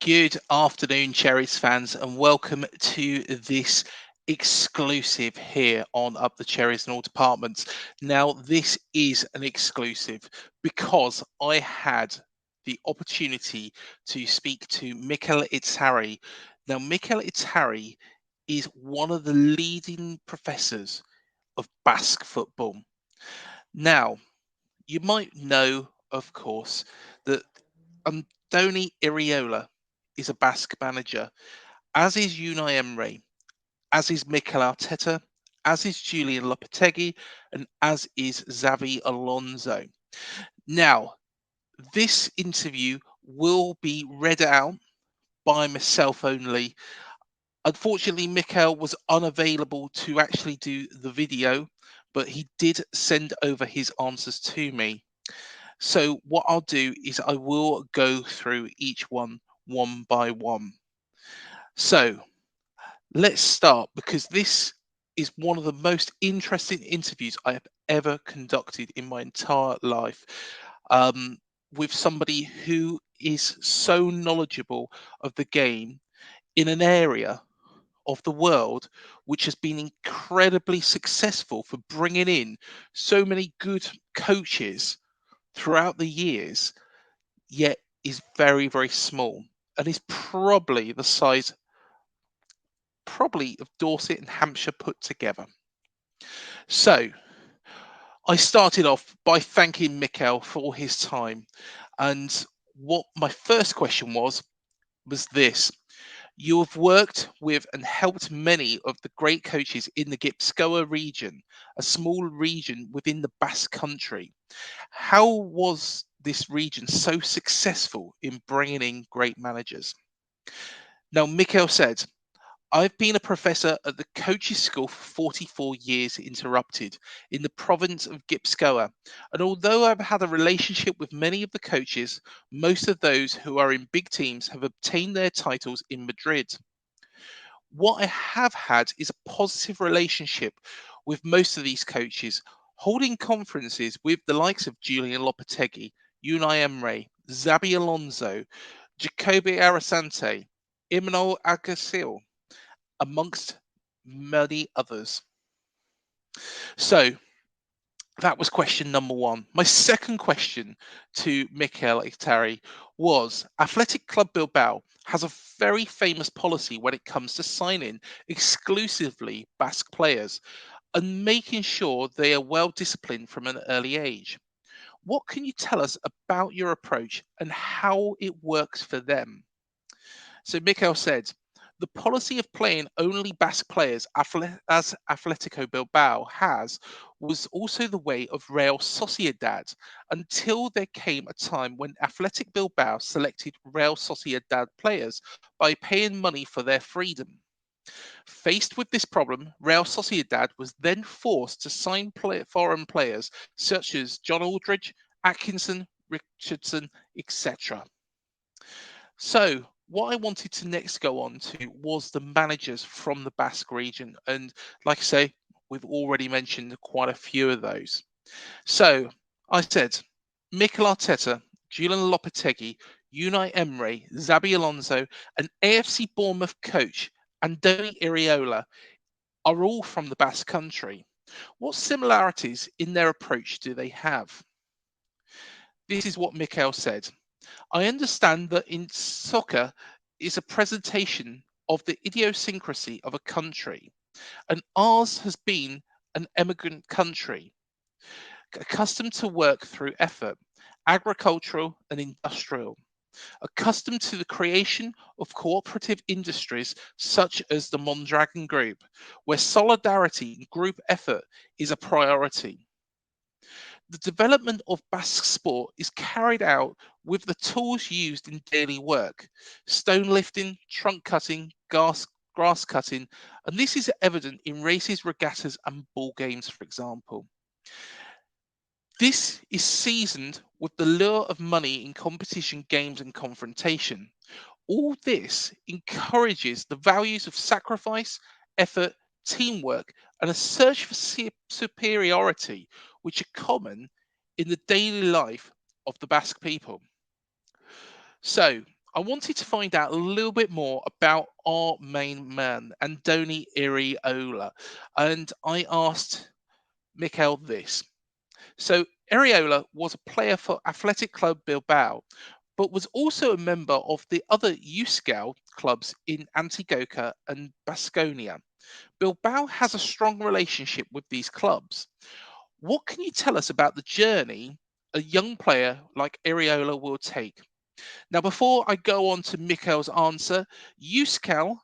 Good afternoon, Cherries fans, and welcome to this exclusive here on Up the Cherries and All Departments. Now, this is an exclusive because I had the opportunity to speak to Mikel Etxarri. Now, Mikel Etxarri is one of the leading professors of Basque football. Now, you might know, of course, that Andoni Iraola is a Basque manager, as is Unai Emery, as is Mikel Arteta, as is Julen Lopetegui, and as is Xabi Alonso. Now, this interview will be read out by myself only. Unfortunately, Mikel was unavailable to actually do the video, but he did send over his answers to me. So what I'll do is I will go through each one by one. So let's start because this is one of the most interesting interviews I have ever conducted in my entire life, um, with somebody who is so knowledgeable of the game in an area of the world which has been incredibly successful for bringing in so many good coaches throughout the years, yet is very, very small and is probably the size of Dorset and Hampshire put together. So I started off by thanking Mikel for his time. And what my first question was this. You have worked with and helped many of the great coaches in the Gipuzkoa region, a small region within the Basque Country. How was this region so successful in bringing in great managers? Now, Mikel said, I've been a professor at the coaches school for 44 years interrupted in the province of Gipuzkoa. And although I've had a relationship with many of the coaches, most of those who are in big teams have obtained their titles in Madrid. What I have had is a positive relationship with most of these coaches, holding conferences with the likes of Julen Lopetegui, Unai Emery, Xabi Alonso, Jacoby Arasante, Imanol Agasil, amongst many others. So that was question number one. My second question to Mikel Etxarri was Athletic Club Bilbao has a very famous policy when it comes to signing exclusively Basque players and making sure they are well disciplined from an early age. What can you tell us about your approach and how it works for them? So Mikel said, the policy of playing only Basque players, as Atletico Bilbao has, was also the way of Real Sociedad until there came a time when Athletic Bilbao selected Real Sociedad players by paying money for their freedom. Faced with this problem, Real Sociedad was then forced to sign foreign players such as John Aldridge, Atkinson, Richardson, etc. So, what I wanted to next go on to was the managers from the Basque region. And like I say, we've already mentioned quite a few of those. So, I said Mikel Arteta, Julen Lopetegui, Unai Emery, Xabi Alonso, and AFC Bournemouth coach Andoni Iraola are all from the Basque country. What similarities in their approach do they have? This is what Mikel said. I understand that in soccer is a presentation of the idiosyncrasy of a country, and ours has been an emigrant country, accustomed to work through effort, agricultural and industrial, accustomed to the creation of cooperative industries such as the Mondragon Group, where solidarity and group effort is a priority. The development of Basque sport is carried out with the tools used in daily work: stone lifting, trunk cutting, grass cutting, and this is evident in races, regattas, and ball games, for example. This is seasoned with the lure of money in competition, games, and confrontation. All this encourages the values of sacrifice, effort, teamwork, and a search for superiority, which are common in the daily life of the Basque people. So, I wanted to find out a little bit more about our main man, Andoni Iraola, and I asked Mikel this. So Iraola was a player for Athletic Club Bilbao, but was also a member of the other Euskal clubs in Antioquia and Basconia. Bilbao has a strong relationship with these clubs. What can you tell us about the journey a young player like Iraola will take? Now, before I go on to Mikel's answer, Euskal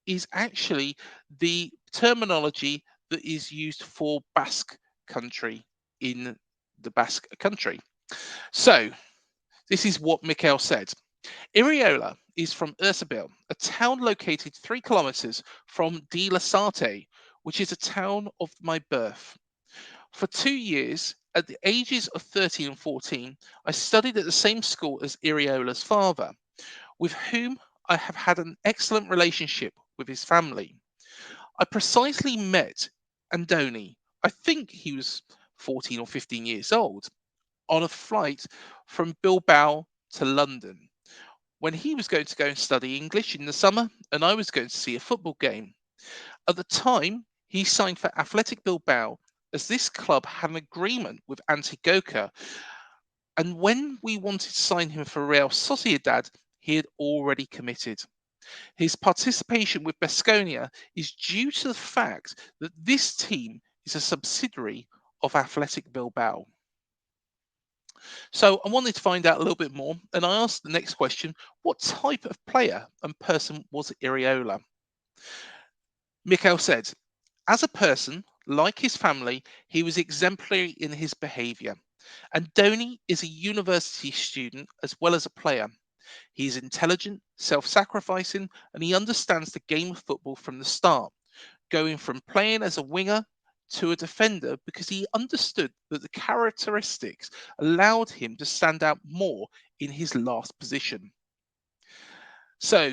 is actually the terminology that is used for Basque Country in the Basque Country. So, this is what Mikel said. Iriola is from Ursabil, a town located 3 kilometers from De La Sarte, which is a town of my birth. For 2 years, at the ages of 13 and 14, I studied at the same school as Iriola's father, with whom I have had an excellent relationship with his family. I precisely met Andoni, I think he was 14 or 15 years old, on a flight from Bilbao to London when he was going to go and study English in the summer and I was going to see a football game. At the time, he signed for Athletic Bilbao as this club had an agreement with Antioquia, and when we wanted to sign him for Real Sociedad, he had already committed. His participation with Basconia is due to the fact that this team is a subsidiary of Athletic Bilbao. So I wanted to find out a little bit more, and I asked the next question: what type of player and person was Iriola? Mikel said, as a person, like his family, he was exemplary in his behaviour. Andoni is a university student as well as a player. He is intelligent, self sacrificing, and he understands the game of football from the start, going from playing as a winger to a defender because he understood that the characteristics allowed him to stand out more in his last position. So,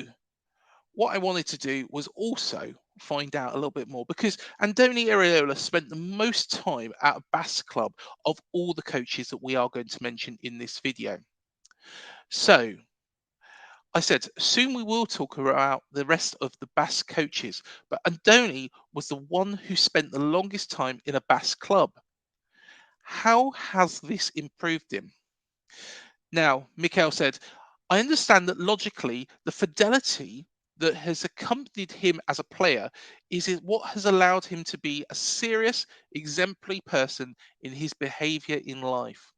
what I wanted to do was also find out a little bit more because Andoni Iraola spent the most time at a Basque club of all the coaches that we are going to mention in this video. So, I said, soon we will talk about the rest of the Basque coaches, but Andoni was the one who spent the longest time in a Basque club. How has this improved him? Now, Mikel said, I understand that logically, the fidelity that has accompanied him as a player what has allowed him to be a serious, exemplary person in his behaviour in life.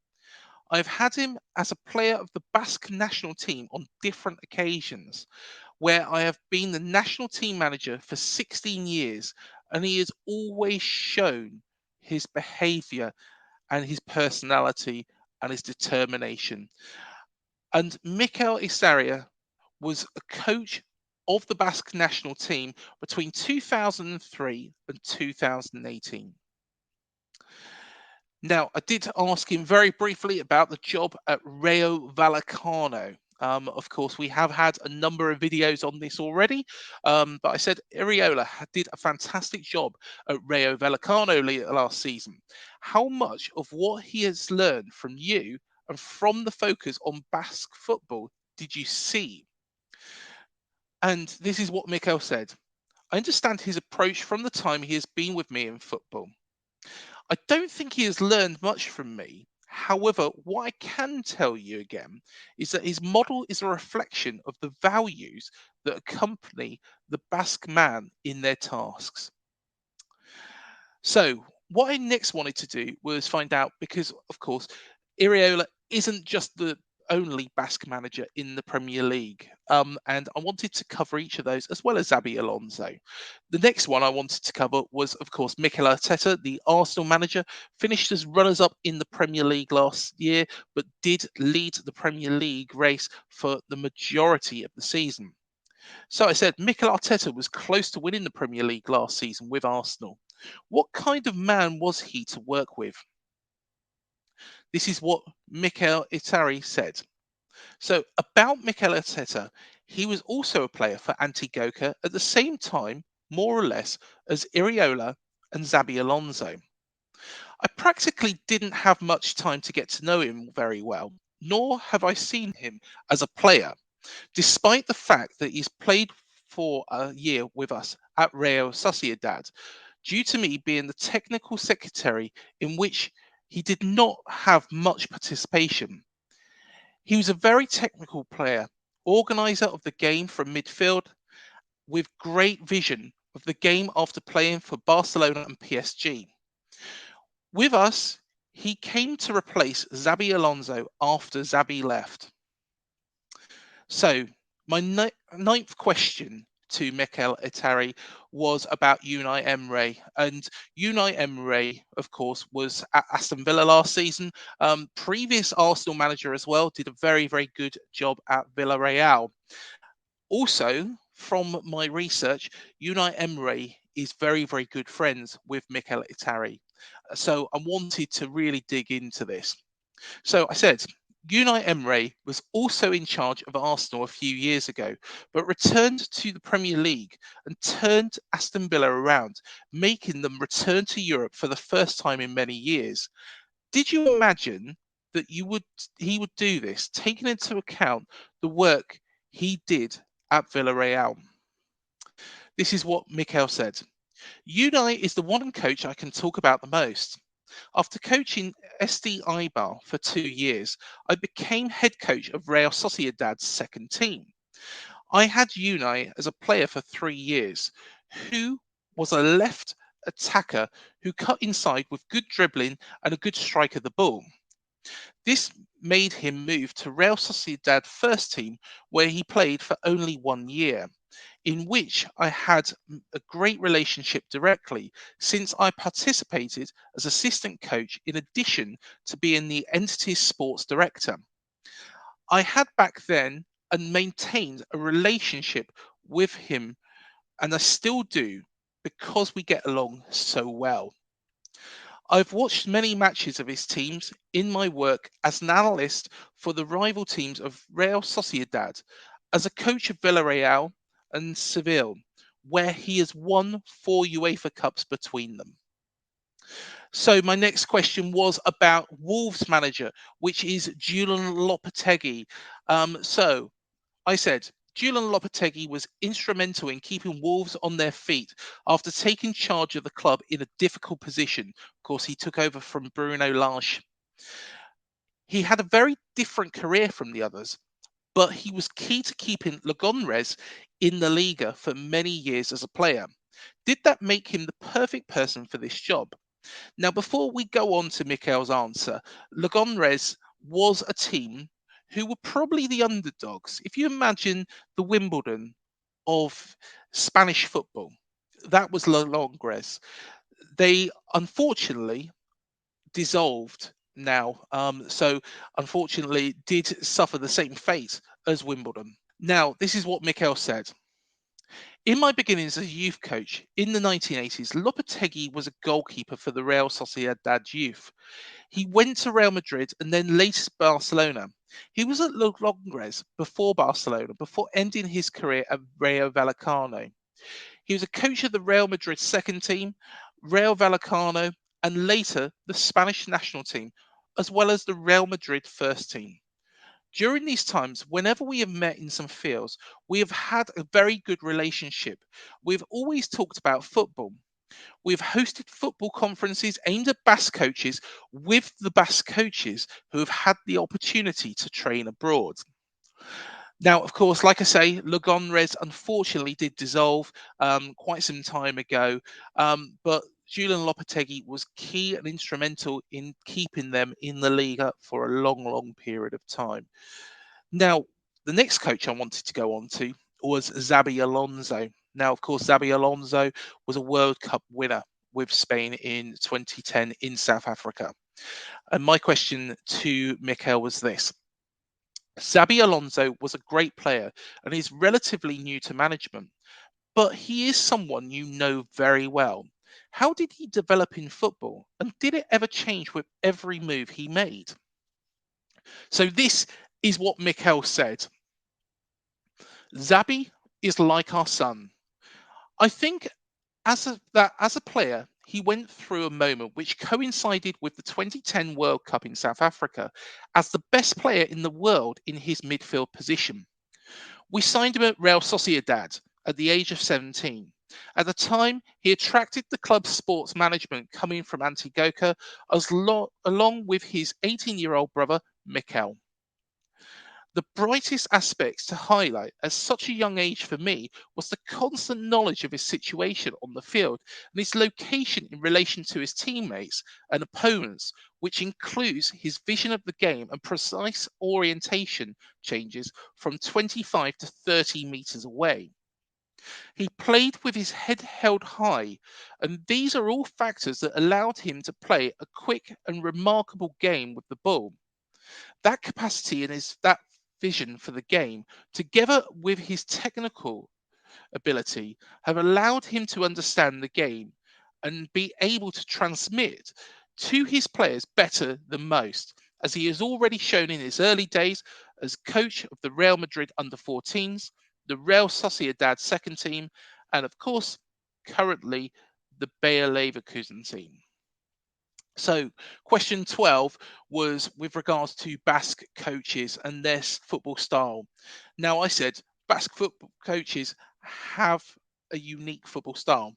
I've had him as a player of the Basque national team on different occasions, where I have been the national team manager for 16 years, and he has always shown his behaviour and his personality and his determination. And Mikel Etxarri was a coach of the Basque national team between 2003 and 2018. Now, I did ask him very briefly about the job at Rayo Vallecano. Of course, we have had a number of videos on this already, but I said Iriola did a fantastic job at Rayo Vallecano last season. How much of what he has learned from you and from the focus on Basque football did you see? And this is what Mikel said. I understand his approach from the time he has been with me in football. I don't think he has learned much from me. However, what I can tell you again is that his model is a reflection of the values that accompany the Basque man in their tasks. So, what I next wanted to do was find out because, of course, Iriola isn't just the only Basque manager in the Premier League. And I wanted to cover each of those as well as Xabi Alonso. The next one I wanted to cover was, of course, Mikel Arteta, the Arsenal manager, finished as runners up in the Premier League last year, but did lead the Premier League race for the majority of the season. So I said Mikel Arteta was close to winning the Premier League last season with Arsenal. What kind of man was he to work with? This is what Mikel Etxarri said. So about Mikel Arteta, he was also a player for Antioquia at the same time, more or less, as Iriola and Xabi Alonso. I practically didn't have much time to get to know him very well, nor have I seen him as a player. despite the fact that he's played for a year with us at Real Sociedad, due to me being the technical secretary in which he did not have much participation. He was a very technical player, organizer of the game from midfield, with great vision of the game after playing for Barcelona and PSG. With us, he came to replace Xabi Alonso after Xabi left. So, my ninth question to Mikel Etxarri was about Unai Emery. And Unai Emery, of course, was at Aston Villa last season. Previous Arsenal manager as well, did a very, very good job at Villarreal. Also, from my research, Unai Emery is very, very good friends with Mikel Etxarri. So I wanted to really dig into this. So I said, Unai Emery was also in charge of Arsenal a few years ago, but returned to the Premier League and turned Aston Villa around, making them return to Europe for the first time in many years. Did you imagine that he would do this, taking into account the work he did at Villarreal? This is what Mikel said. Unai is the one coach I can talk about the most. After coaching SD Eibar for 2 years, I became head coach of Real Sociedad's second team. I had Unai as a player for 3 years, who was a left attacker who cut inside with good dribbling and a good strike of the ball. This made him move to Real Sociedad first team, where he played for only 1 year, in which I had a great relationship directly, since I participated as assistant coach in addition to being the entity's sports director. I had back then and maintained a relationship with him, and I still do, because we get along so well. I've watched many matches of his teams in my work as an analyst for the rival teams of Real Sociedad, as a coach of Villarreal and Seville, where he has won 4 UEFA Cups between them. So my next question was about Wolves manager, which is Julen Lopetegui. So I said, Julen Lopetegui was instrumental in keeping Wolves on their feet after taking charge of the club in a difficult position. Of course, he took over from Bruno Lage. He had a very different career from the others, but he was key to keeping Legonres in the Liga for many years as a player. Did that make him the perfect person for this job? Now, before we go on to Mikel's answer, Legonres was a team who were probably the underdogs. If you imagine the Wimbledon of Spanish football, that was Legonres. They unfortunately dissolved now, so unfortunately did suffer the same fate as Wimbledon. Now, this is what Mikel said. In my beginnings as a youth coach in the 1980s, Lopetegui was a goalkeeper for the Real Sociedad youth. He went to Real Madrid and then later Barcelona. He was at Logres before Barcelona, before ending his career at Rayo Vallecano. He was a coach of the Real Madrid second team, Rayo Vallecano, and later the Spanish national team, as well as the Real Madrid first team. During these times, whenever we have met in some fields, we have had a very good relationship. We've always talked about football. We've hosted football conferences aimed at Basque coaches with the Basque coaches who have had the opportunity to train abroad. Now, of course, like I say, Legonres unfortunately did dissolve quite some time ago, but Julen Lopetegui was key and instrumental in keeping them in the Liga for a long, long period of time. Now, the next coach I wanted to go on to was Xabi Alonso. Now, of course, Xabi Alonso was a World Cup winner with Spain in 2010 in South Africa. And my question to Mikel was this. Xabi Alonso was a great player and is relatively new to management, but he is someone you know very well. How did he develop in football, and did it ever change with every move he made? So this is what Mikel said. Xabi is like our son. I think as a player, he went through a moment which coincided with the 2010 World Cup in South Africa as the best player in the world in his midfield position. We signed him at Real Sociedad at the age of 17. At the time, he attracted the club's sports management coming from Antioquia along with his 18-year-old brother, Mikel. The brightest aspects to highlight at such a young age for me was the constant knowledge of his situation on the field and his location in relation to his teammates and opponents, which includes his vision of the game and precise orientation changes from 25 to 30 meters away. He played with his head held high, and these are all factors that allowed him to play a quick and remarkable game with the ball. That capacity and that vision for the game, together with his technical ability, have allowed him to understand the game and be able to transmit to his players better than most, as he has already shown in his early days as coach of the Real Madrid under 14s, the Real Sociedad second team, and of course, currently the Bayer Leverkusen team. So, question 12 was with regards to Basque coaches and their football style. Now, I said Basque football coaches have a unique football style.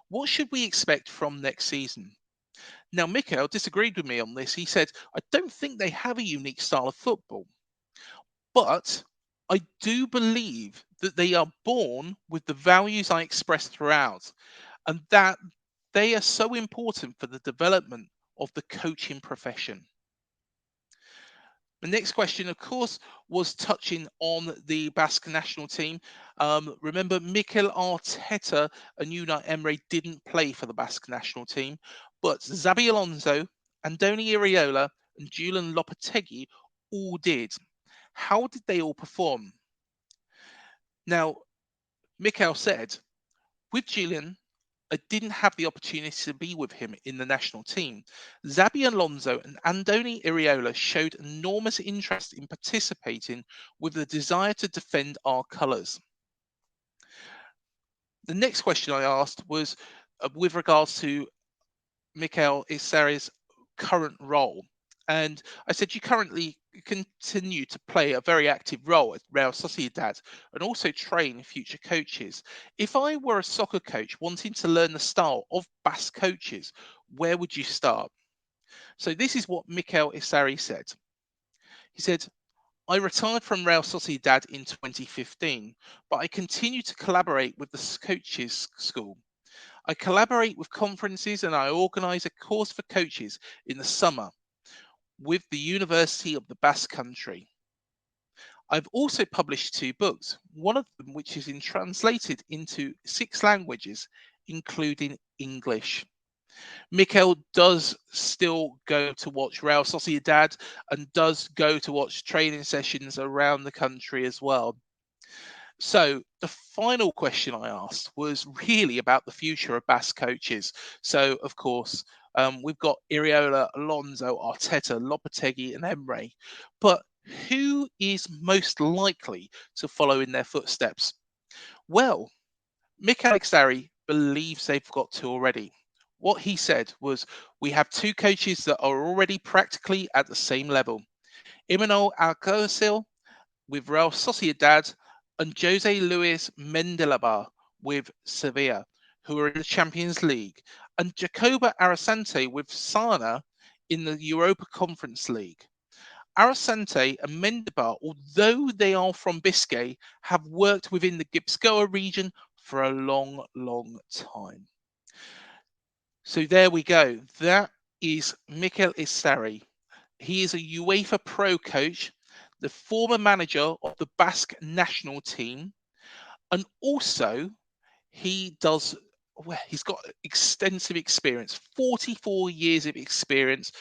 What should we expect from next season? Now, Mikel disagreed with me on this. He said, I don't think they have a unique style of football, but I do believe that they are born with the values I expressed throughout, and that they are so important for the development of the coaching profession. The next question, of course, was touching on the Basque national team. Remember, Mikel Arteta and Unai Emery didn't play for the Basque national team, but Xabi Alonso, Andoni Iraola, and Julen Lopetegui all did. How did they all perform? Now, Mikel said, with Julen, I didn't have the opportunity to be with him in the national team. Xabi Alonso and Andoni Iraola showed enormous interest in participating with the desire to defend our colours. The next question I asked was with regards to Mikel Etxarri's current role. And I said, you currently continue to play a very active role at Real Sociedad and also train future coaches. If I were a soccer coach wanting to learn the style of Basque coaches, where would you start? So this is what Mikel Etxarri said. He said, I retired from Real Sociedad in 2015, but I continue to collaborate with the coaches school. I collaborate with conferences and I organise a course for coaches in the summer with the University of the Basque Country. I've also published 2 books, one of them which is translated into 6 languages, including English. Mikel does still go to watch Real Sociedad and does go to watch training sessions around the country as well. So the final question I asked was really about the future of Basque coaches. So of course, we've got Iraola, Alonso, Arteta, Lopetegui, and Emery. But who is most likely to follow in their footsteps? Well, Mikel Etxarri believes they've got 2 already. What he said was, we have 2 coaches that are already practically at the same level. Imanol Alcácer with Real Sociedad and Jose Luis Mendilibar with Sevilla, who are in the Champions League, and Jacobo Arasante with Sana in the Europa Conference League. Arasante and Mendilibar, although they are from Biscay, have worked within the Gipuzkoa region for a long, long time. So there we go. That is Mikel Etxarri. He is a UEFA Pro coach, the former manager of the Basque national team, and also he's got extensive experience, 44 years of experience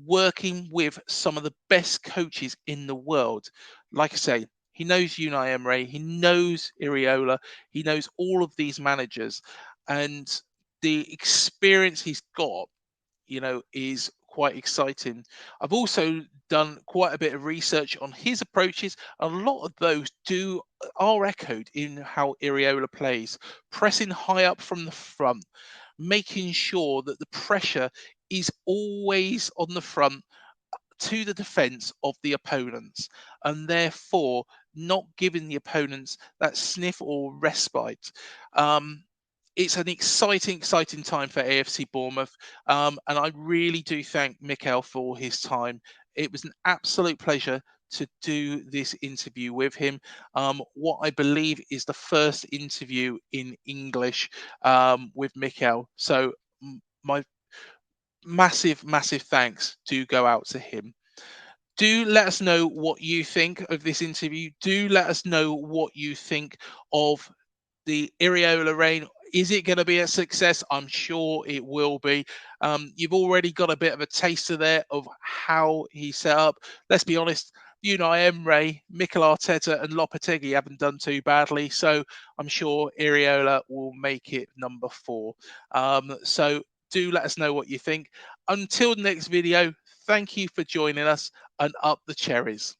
working with some of the best coaches in the world. Like I say, he knows Unai Emery, he knows Iraola, he knows all of these managers, and the experience he's got, is quite exciting. I've also done quite a bit of research on his approaches. A lot of those are echoed in how Iraola plays, pressing high up from the front, making sure that the pressure is always on the front to the defence of the opponents, and therefore not giving the opponents that sniff or respite. It's an exciting time for AFC Bournemouth, and I really do thank Mikel for his time. It was an absolute pleasure to do this interview with him. What I believe is the first interview in English with Mikel. So my massive thanks do go out to him. Do let us know what you think of this interview. Do let us know what you think of the Iraola reign. Is it going to be a success? I'm sure it will be. You've already got a bit of a taster there of how he set up. Let's be honest, Unai Emery, Mikel Arteta, and Lopetegui haven't done too badly, so I'm sure Iraola will make it number 4. So do let us know what you think. Until the next video, thank you for joining us, and up the cherries.